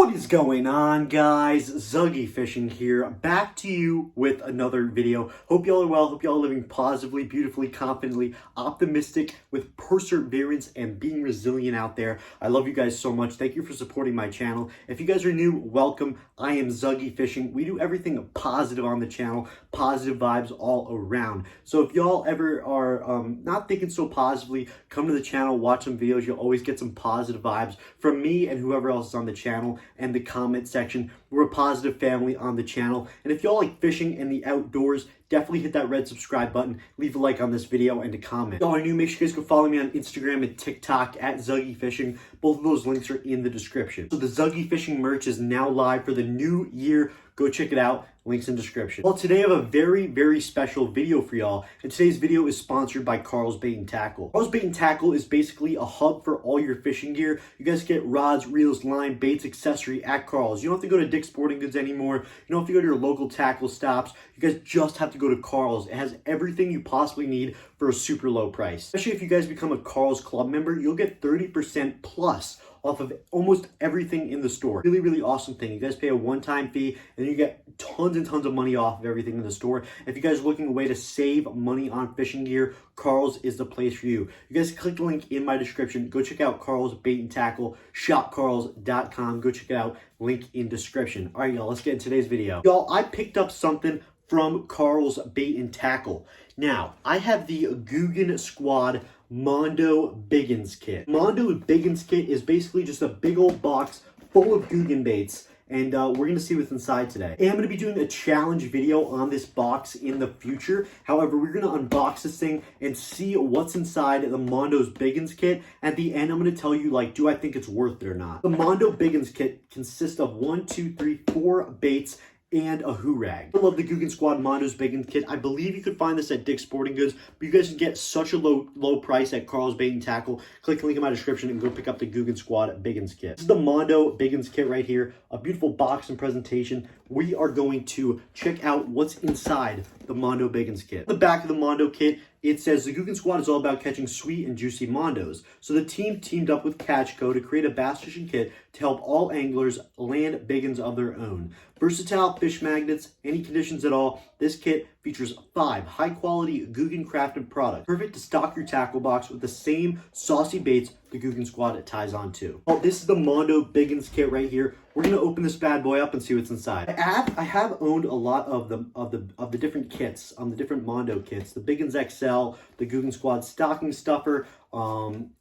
What is going on, guys? Zuggy Fishing here, back to you with another video. Hope y'all are well, hope y'all are living positively, beautifully, confidently, optimistic, with perseverance and being resilient out there. I love you guys so much. Thank you for supporting my channel. If you guys are new, welcome. I am Zuggy Fishing. We do everything positive on the channel, positive vibes all around. So if y'all ever are not thinking so positively, come to the channel, watch some videos. You'll always get some positive vibes from me and whoever else is on the channel and the comment section. We're a positive family on the channel. And if y'all like fishing and the outdoors, definitely hit that red subscribe button, leave a like on this video, and a comment. If y'all are new, make sure you guys go follow me on Instagram and TikTok at Zuggy Fishing. Both of those links are in the description. So the Zuggy Fishing merch is now live for the new year. Go check it out. Links in description. Well, today I have a very, very special video for y'all. And today's video is sponsored by Karl's Bait and Tackle. Karl's Bait and Tackle is basically a hub for all your fishing gear. You guys get rods, reels, line, baits, accessory at Karl's. You don't have to go to Dick's Sporting Goods anymore. You don't have to go to your local tackle stops. You guys just have to go to Karl's. It has everything you possibly need for a super low price. Especially if you guys become a Karl's Club member, you'll get 30% plus off of almost everything in the store. Really, really awesome thing. You guys pay a one-time fee and you get tons and tons of money off of everything in the store. If you guys are looking a way to save money on fishing gear, Karl's is the place for you. You guys click the link in my description. Go check out Karl's Bait and Tackle, shopkarls.com. Go check it out. Link in description. All right, y'all, let's get into today's video. Y'all, I picked up something from Karl's Bait and Tackle. Now, I have the GOOGAN Squad Mondo BIGGUNS kit. Mondo BIGGUNS kit is basically just a big old box full of GOOGAN baits, and we're going to see what's inside today. And I'm going to be doing a challenge video on this box in the future. However, we're going to unbox this thing and see what's inside the Mondo's BIGGUNS kit. At the end, I'm going to tell you, like, do I think it's worth it or not? The Mondo BIGGUNS kit consists of 4 baits and a hook rag. I love the GOOGAN Squad Mondo's BIGGUNS kit. I believe you could find this at Dick's Sporting Goods, but you guys can get such a low price at Karl's Bait and Tackle. Click the link in my description and go pick up the GOOGAN Squad BIGGUNS kit. This is the Mondo BIGGUNS kit right here. A beautiful box and presentation. We are going to check out what's inside the Mondo BIGGUNS kit. On the back of the Mondo kit, it says the GOOGAN Squad is all about catching sweet and juicy Mondos. So the team teamed up with Catch Co to create a bass fishing kit to help all anglers land biggins of their own. Versatile fish magnets, any conditions at all, this kit features 5 high-quality GOOGAN crafted products. Perfect to stock your tackle box with the same saucy baits the GOOGAN Squad ties on to. Well, this is the Mondo BIGGUNS kit right here. We're gonna open this bad boy up and see what's inside. I have owned a lot of the different kits, the different Mondo kits, the BIGGUNS XL, the GOOGAN Squad stocking stuffer, a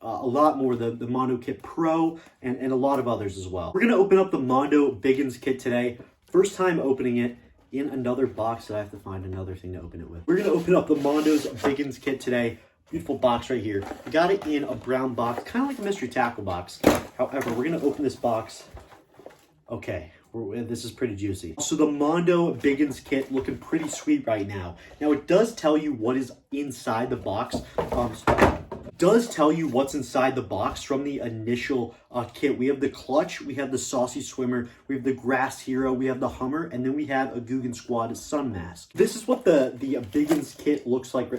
lot more, the Mondo Kit Pro, and a lot of others as well. We're gonna open up the Mondo BIGGUNS kit today. First time opening it in another box, so I have to find another thing to open it with. We're gonna open up the Mondo's BIGGUNS kit today. Beautiful box right here. We got it in a brown box, kind of like a mystery tackle box. However, we're gonna open this box. Okay, this is pretty juicy. So the Mondo BIGGUNS kit looking pretty sweet right now. Now it does tell you what is inside the box. Does tell you what's inside the box from the initial kit. We have the clutch, we have the saucy swimmer, we have the grass hero, we have the Hummer, and then we have a GOOGAN Squad sun mask. This is what the BIGGUNS kit looks like.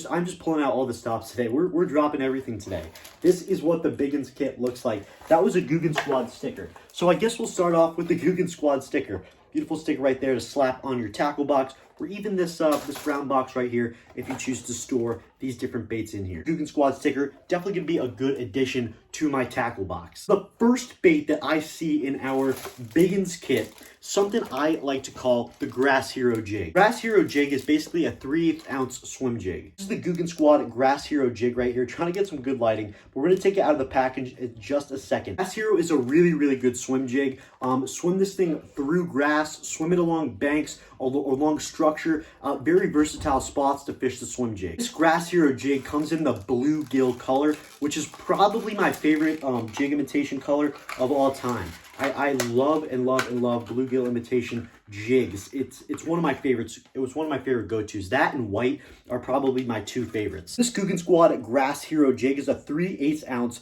I'm just pulling out all the stops today. We're dropping everything today. This is what the BIGGUNS kit looks like. That was a GOOGAN Squad sticker. So I guess we'll start off with the GOOGAN Squad sticker. Beautiful sticker right there to slap on your tackle box, or even this brown box right here if you choose to store these different baits in here. GOOGAN Squad sticker, definitely gonna be a good addition to my tackle box. The first bait that I see in our BIGGUNS kit, something I like to call the Grass Hero Jig. Grass Hero Jig is basically a 3/8 ounce swim jig. This is the GOOGAN Squad Grass Hero Jig right here, trying to get some good lighting, but we're gonna take it out of the package in just a second. Grass Hero is a really, really good swim jig. Swim this thing through grass, swim it along banks, or along structure, very versatile spots to fish the swim jig. This Grass Hero Jig comes in the bluegill color, which is probably my favorite jig imitation color of all time. I love and love and love bluegill imitation jigs. It's one of my favorites. It was one of my favorite go-tos. That and white are probably my 2 favorites. This GOOGAN Squad Grass Hero Jig is a 3/8 ounce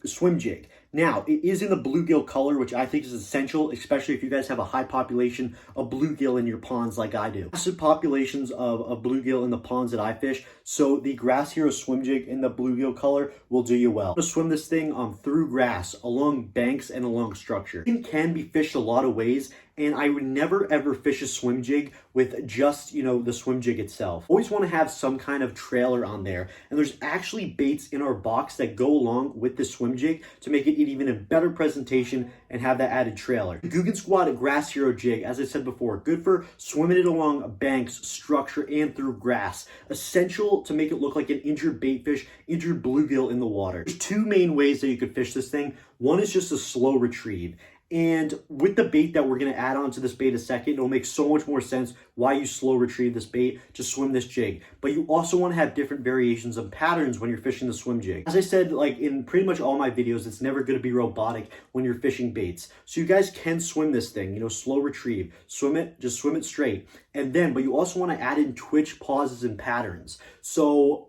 swim jig. Now, it is in the bluegill color, which I think is essential, especially if you guys have a high population of bluegill in your ponds like I do. Massive populations of bluegill in the ponds that I fish, so the Grass Hero swim jig in the bluegill color will do you well. I'm gonna swim this thing through grass, along banks, and along structure. It can be fished a lot of ways, and I would never ever fish a swim jig with just, the swim jig itself. Always want to have some kind of trailer on there, and there's actually baits in our box that go along with the swim jig to make it even a better presentation and have that added trailer. The GOOGAN Squad Grass Hero jig, as I said before, good for swimming it along banks, structure, and through grass. Essential to make it look like an injured baitfish, injured bluegill in the water. There's two main ways that you could fish this thing. One is just a slow retrieve. And with the bait that we're going to add on to this bait in a second, it'll make so much more sense why you slow retrieve this bait to swim this jig. But you also want to have different variations of patterns when you're fishing the swim jig. As I said, like in pretty much all my videos, it's never going to be robotic when you're fishing baits. So you guys can swim this thing, slow retrieve, swim it, just swim it straight. And then, but you also want to add in twitch, pauses, and patterns. So,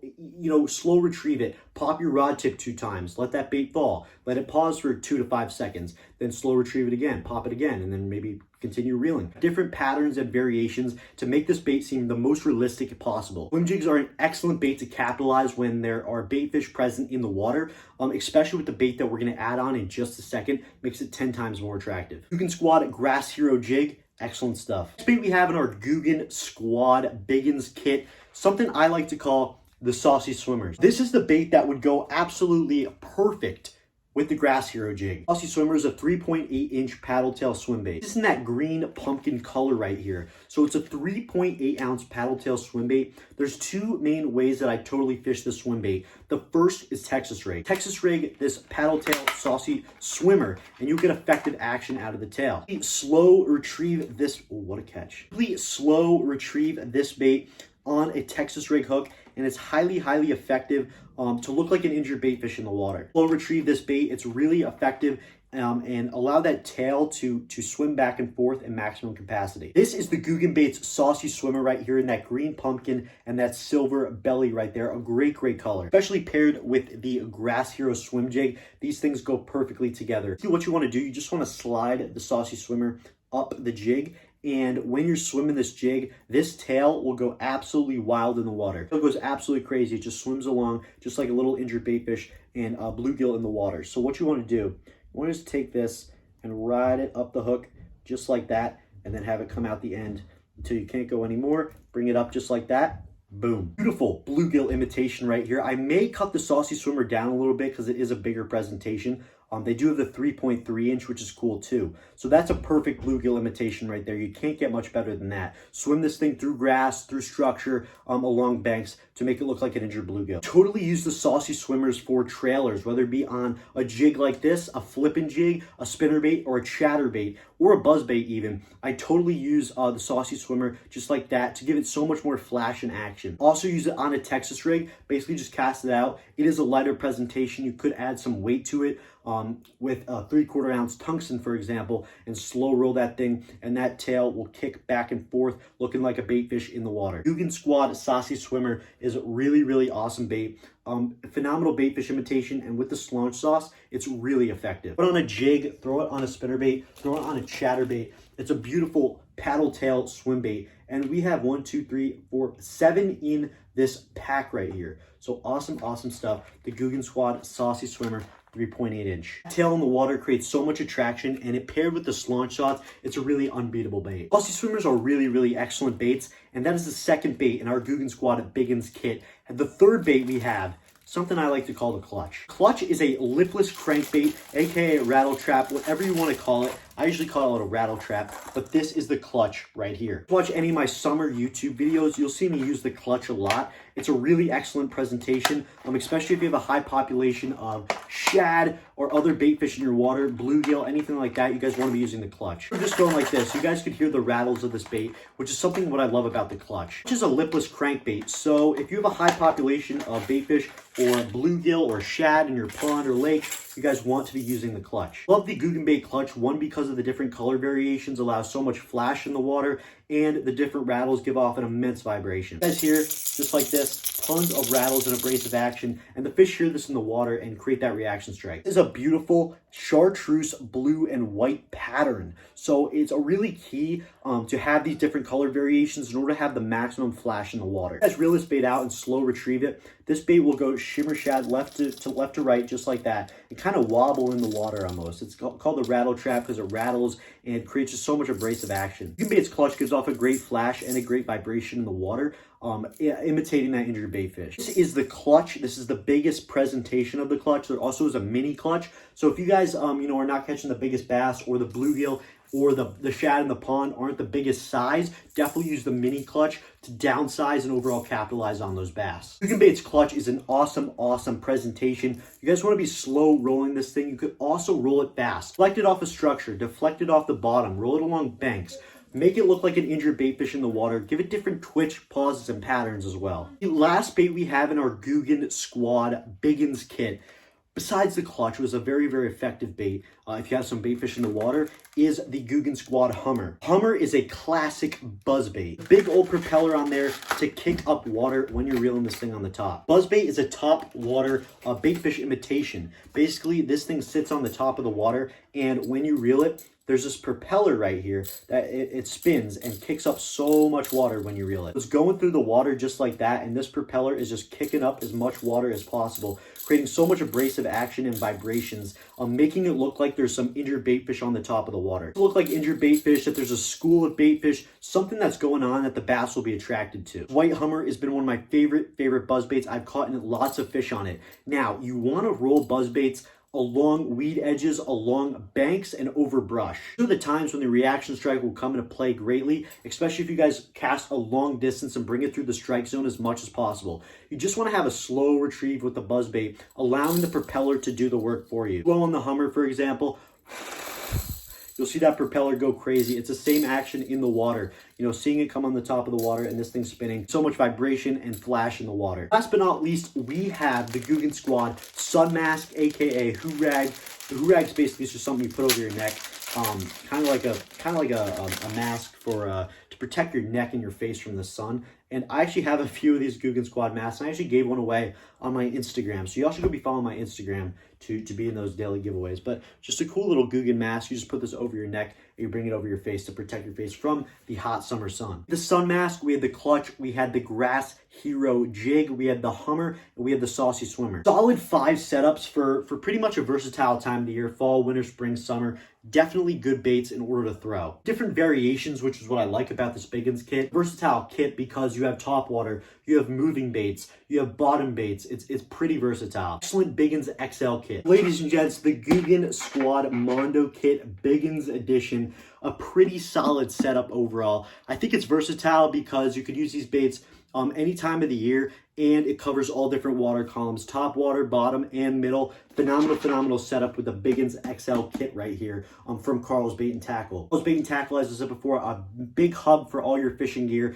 slow retrieve it, pop your rod tip 2 times, let that bait fall, let it pause for 2 to 5 seconds, then slow retrieve it again, pop it again, and then maybe continue reeling. Different patterns and variations to make this bait seem the most realistic possible. Swim jigs are an excellent bait to capitalize when there are bait fish present in the water, especially with the bait that we're going to add on in just a second, makes it 10 times more attractive. GOOGAN Squad Grass Hero jig, excellent stuff. Next bait we have in our GOOGAN Squad BIGGUNS kit, something I like to call the Saucy Swimmers. This is the bait that would go absolutely perfect with the Grass Hero jig. Saucy Swimmer is a 3.8-inch paddle tail swim bait. This is in that green pumpkin color right here. So it's a 3.8-ounce paddle tail swim bait. There's 2 main ways that I totally fish this swim bait. The first is Texas rig. Texas rig this paddle tail Saucy Swimmer, and you get effective action out of the tail. Slow retrieve this, what a catch. Slow retrieve this bait on a Texas rig hook, and it's highly, highly effective to look like an injured baitfish in the water. Slow retrieve this bait, it's really effective and allow that tail to swim back and forth in maximum capacity. This is the GOOGAN Baits Saucy Swimmer right here in that green pumpkin and that silver belly right there. A great, great color. Especially paired with the Grass Hero swim jig. These things go perfectly together. What you want to do, you just want to slide the Saucy Swimmer up the jig, and when you're swimming this jig, this tail will go absolutely wild in the water. It goes absolutely crazy. It just swims along just like a little injured baitfish and bluegill in the water. So what you want to do, you want to just take this and ride it up the hook just like that, and then have it come out the end until you can't go anymore. Bring it up just like that. Boom. Beautiful bluegill imitation right here. I may cut the Saucy Swimmer down a little bit because it is a bigger presentation. They do have the 3.3-inch, which is cool too. So that's a perfect bluegill imitation right there. You can't get much better than that. Swim this thing through grass, through structure, along banks to make it look like an injured bluegill. Totally use the Saucy Swimmers for trailers, whether it be on a jig like this, a flipping jig, a spinnerbait, or a chatterbait, or a buzzbait even. I totally use the Saucy Swimmer just like that to give it so much more flash and action. Also use it on a Texas rig. Basically just cast it out. It is a lighter presentation. You could add some weight to it with a 3/4 ounce tungsten, for example, and slow roll that thing, and that tail will kick back and forth looking like a baitfish in the water. GOOGAN Squad Saucy Swimmer is a really, really awesome bait. Phenomenal baitfish imitation, and with the slaunch sauce, it's really effective. Put it on a jig, throw it on a spinnerbait, throw it on a chatterbait. It's a beautiful paddle tail swim bait, and we have 1, 2, 3, 4, 7 in this pack right here. So awesome, awesome stuff. The GOOGAN Squad Saucy Swimmer, 3.8-inch. Tail in the water creates so much attraction, and it paired with the slaunch shots, it's a really unbeatable bait. Saucy Swimmers are really, really excellent baits, and that is the second bait in our GOOGAN Squad BIGGUNS kit. And the third bait we have, something I like to call the clutch. Clutch is a lipless crankbait, aka rattle trap, whatever you want to call it. I usually call it a rattle trap, but this is the clutch right here. If you watch any of my summer YouTube videos, you'll see me use the clutch a lot. It's a really excellent presentation, especially if you have a high population of shad or other bait fish in your water, bluegill, anything like that. You guys want to be using the clutch. We're just going like this. You guys could hear the rattles of this bait, which is something what I love about the clutch. Which is a lipless crankbait. So if you have a high population of bait fish or bluegill or shad in your pond or lake, you guys want to be using the clutch. Love the GOOGAN bait clutch, one because of the different color variations allow so much flash in the water, and the different rattles give off an immense vibration. You guys hear, just like this, tons of rattles and abrasive action, and the fish hear this in the water and create that reaction strike. This is a beautiful chartreuse blue and white pattern. So it's a really key to have these different color variations in order to have the maximum flash in the water. As reel this bait out and slow retrieve it, this bait will go shimmer shad left to right, just like that, and kind of wobble in the water almost. It's called the rattle trap because it rattles and creates just so much abrasive action. GOOGAN bait's clutch gives off a great flash and a great vibration in the water, imitating that injured bait fish. This is the clutch. This is the biggest presentation of the clutch. There also is a mini clutch. So if you guys, are not catching the biggest bass, or the bluegill or the shad in the pond aren't the biggest size, definitely use the mini clutch to downsize and overall capitalize on those bass. GOOGAN bait's clutch is an awesome presentation. You guys want to be slow rolling this thing. You could also roll it fast. Deflect it off a structure, deflect it off the bottom, roll it along banks. Make it look like an injured bait fish in the water. Give it different twitch, pauses, and patterns as well. The last bait we have in our GOOGAN Squad BIGGUNS kit, besides the clutch, was a very effective bait, if you have some bait fish in the water, is the GOOGAN Squad Hummer. Hummer is a classic buzz bait. Big old propeller on there to kick up water when you're reeling this thing on the top. Buzz bait is a top water bait fish imitation. Basically, this thing sits on the top of the water, and when you reel it, there's this propeller right here that it spins and kicks up so much water when you reel it. It's going through the water just like that, and this propeller is just kicking up as much water as possible, creating so much abrasive action and vibrations, making it look like there's some injured bait fish on the top of the water. It look like injured bait fish, that there's a school of bait fish, something that's going on that the bass will be attracted to. White Hummer has been one of my favorite buzz baits. I've caught lots of fish on it. Now, you want to roll buzz baits along weed edges, along banks, and over brush. These are the times when the reaction strike will come into play greatly, especially if you guys cast a long distance and bring it through the strike zone as much as possible. You just want to have a slow retrieve with the buzz bait, allowing the propeller to do the work for you. Well, on the Hummer, for example, you'll see that propeller go crazy. It's the same action in the water. Seeing it come on the top of the water and this thing spinning. So much vibration and flash in the water. Last but not least, we have the GOOGAN Squad Sun Mask, aka Hoo Rag. The Hoo Rag's basically just something you put over your neck. Kind of like a mask for to protect your neck and your face from the sun. And I actually have a few of these GOOGAN Squad masks, and I actually gave one away on my Instagram. So you all should go be following my Instagram to be in those daily giveaways. But just a cool little GOOGAN mask. You just put this over your neck and you bring it over your face to protect your face from the hot summer sun. The sun mask, we had the clutch, we had the Grass Hero jig, we had the Hummer, and we had the Saucy Swimmer. Solid 5 setups for pretty much a versatile time of the year: fall, winter, spring, summer. Definitely good baits in order to throw. Different variations, which is what I like about this BIGGUNS kit. Versatile kit because you have top water, you have moving baits, you have bottom baits. It's pretty versatile. Excellent BIGGUNS XL kit. Ladies and gents, the GOOGAN Squad Mondo kit BIGGUNS edition. A pretty solid setup overall. I think it's versatile because you could use these baits any time of the year, and it covers all different water columns: top water, bottom, and middle. Phenomenal setup with the BIGGUNS XL kit right here from Karl's Bait and Tackle. Karl's Bait and Tackle, as I said before, a big hub for all your fishing gear,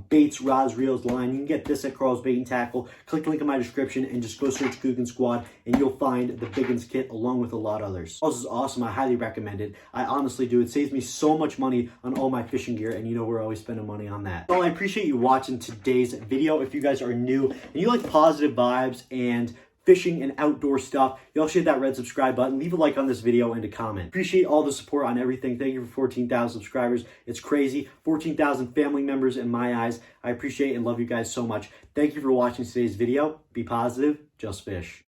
baits, rods, reels, line. You can get this at Karl's Bait and Tackle. Click the link in my description and just go search GOOGAN Squad, and you'll find the BIGGUNS kit along with a lot of others. This is awesome. I highly recommend it. I honestly do. It saves me so much money on all my fishing gear, and we're always spending money on that. Well, I appreciate you watching today's video. If you guys are new and you like positive vibes and fishing and outdoor stuff, you all should hit that red subscribe button, leave a like on this video, and a comment. Appreciate all the support on everything. Thank you for 14,000 subscribers. It's crazy. 14,000 family members in my eyes. I appreciate and love you guys so much. Thank you for watching today's video. Be positive, just fish.